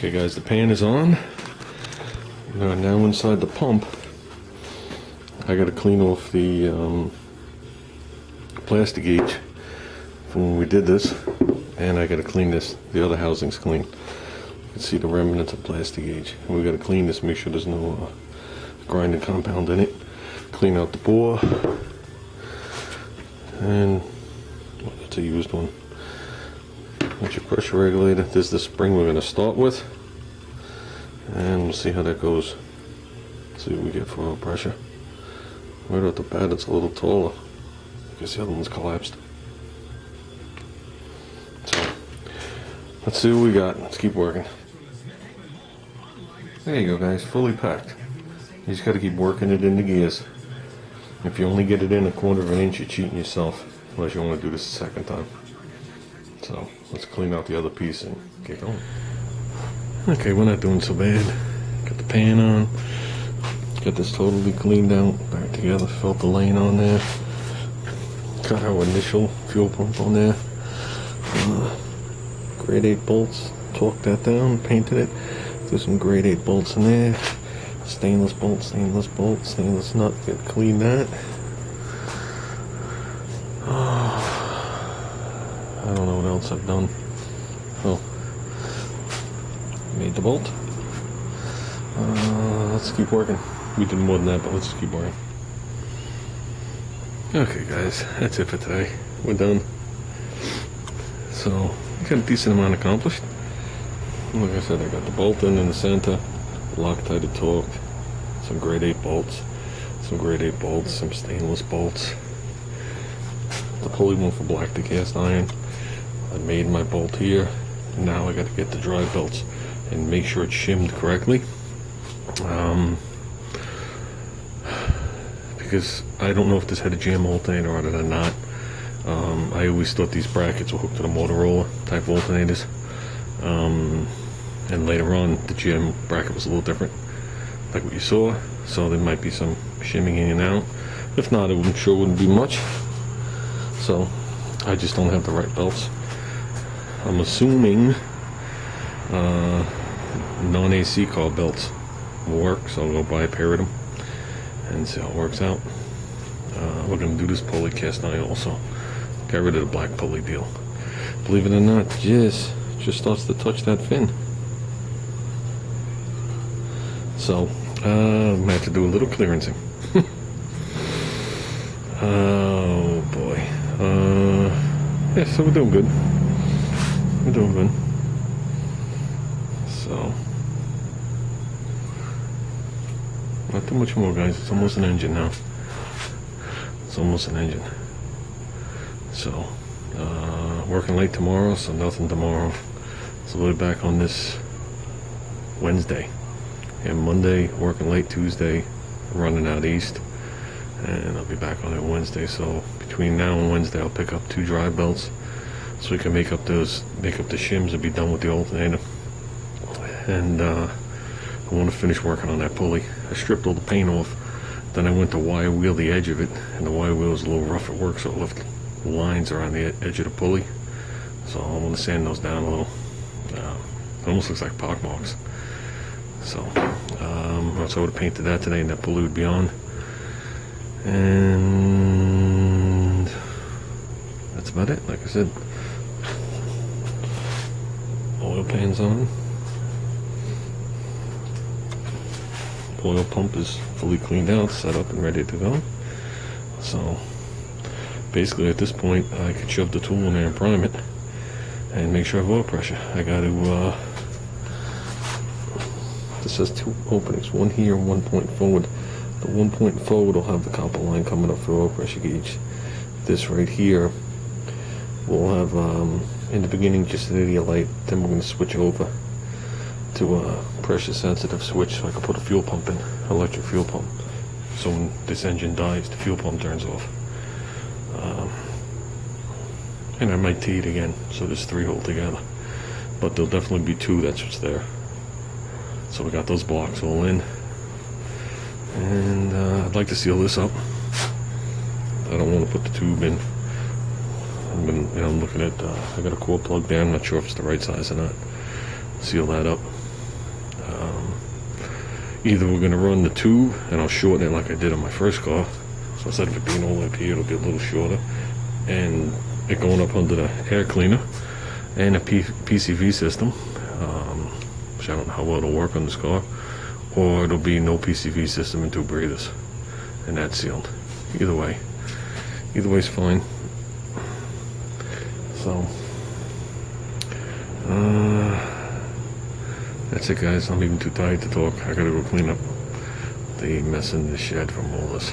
Okay guys, the pan is on. Now inside the pump, I gotta clean off the plastic gauge from when we did this, and I gotta clean this. The other housing's clean. You can see the remnants of plastic gauge. And we gotta clean this, make sure there's no grinding compound in it. Clean out the bore. And well, that's a used one. That's your pressure regulator. This is the spring we're going to start with, and we'll see how that goes. See what we get for oil pressure. Right off the bat, it's a little taller because the other one's collapsed. So let's see what we got. Let's keep working. There you go, guys. Fully packed. You just got to keep working it in the gears. If you only get it in 1/4 of an inch, you're cheating yourself. Unless you want to do this a second time. So let's clean out the other piece and get going. Okay, we're not doing so bad. Got the pan on. Got this totally cleaned out. Back together. Felt the lane on there. Got our initial fuel pump on there. Grade 8 bolts. Torqued that down. Painted it. There's some grade 8 bolts in there. Stainless bolt, stainless bolt, stainless nut. Get clean that. I don't know what else I've done. Oh, made the bolt. Let's keep working. We did more than that, but let's just keep working. Okay, guys, that's it for today. We're done. So, got a decent amount accomplished. Like I said, I got the bolt in the center, Loctite torqued, some grade 8 bolts, some stainless bolts. The pulley one for black to cast iron. I made my bolt here. Now I got to get the drive belts and make sure it's shimmed correctly. Because I don't know if this had a jam alternator on it or not. I always thought these brackets were hooked to the Motorola type alternators. And later on, the jam bracket was a little different, like what you saw. So there might be some shimming in and out. If not, I'm sure it wouldn't be much. So I just don't have the right belts. I'm assuming non-AC car belts will work, so I'll go buy a pair of them and see how it works out. We're going to do this pulley cast iron also. Got rid of the black pulley deal. Believe it or not, just starts to touch that fin. So I'm going to have to do a little clearancing. Oh boy. Yeah, so we're doing good. We're doing good. So, not too much more, guys. It's almost an engine now. It's almost an engine. So, working late tomorrow, so nothing tomorrow. So we'll be back on this Wednesday. And Monday, working late. Tuesday, running out east. And I'll be back on it Wednesday. So between now and Wednesday, I'll pick up 2 drive belts, so we can make up the shims and be done with the alternator. And I want to finish working on that pulley. I stripped all the paint off, then I went to wire wheel the edge of it, and the wire wheel is a little rough at work, so it left lines around the edge of the pulley. So I want to sand those down a little. It almost looks like pock marks. So I would have painted that today, and that pulley would be on. And that's about it. Like I said, oil pan's on. Oil pump is fully cleaned out, set up and ready to go. So basically at this point I could shove the tool in there and prime it and make sure I have oil pressure. I got to this has 2 openings, one here and 1 point forward. The 1 point forward will have the copper line coming up for oil pressure gauge. This right here will have in the beginning just an idiot light, then we're going to switch over to a pressure sensitive switch so I can put a fuel pump in, electric fuel pump. So when this engine dies, the fuel pump turns off. And I might tee it again, so there's 3 altogether. But there'll definitely be 2, that's what's there. So we got those blocks all in. And I'd like to seal this up. I don't want to put the tube in. I'm looking at, I got a core plug there. I'm not sure if it's the right size or not. Seal that up. either we're gonna run the tube and I'll shorten it like I did on my first car. So instead of it being all up here, it'll be a little shorter, and it going up under the air cleaner and a PCV system, which I don't know how well it'll work on this car, or it'll be no PCV system and 2 breathers, and that's sealed. Either way's fine. So that's it, guys. I'm even too tired to talk. I gotta go clean up the mess in the shed from all this.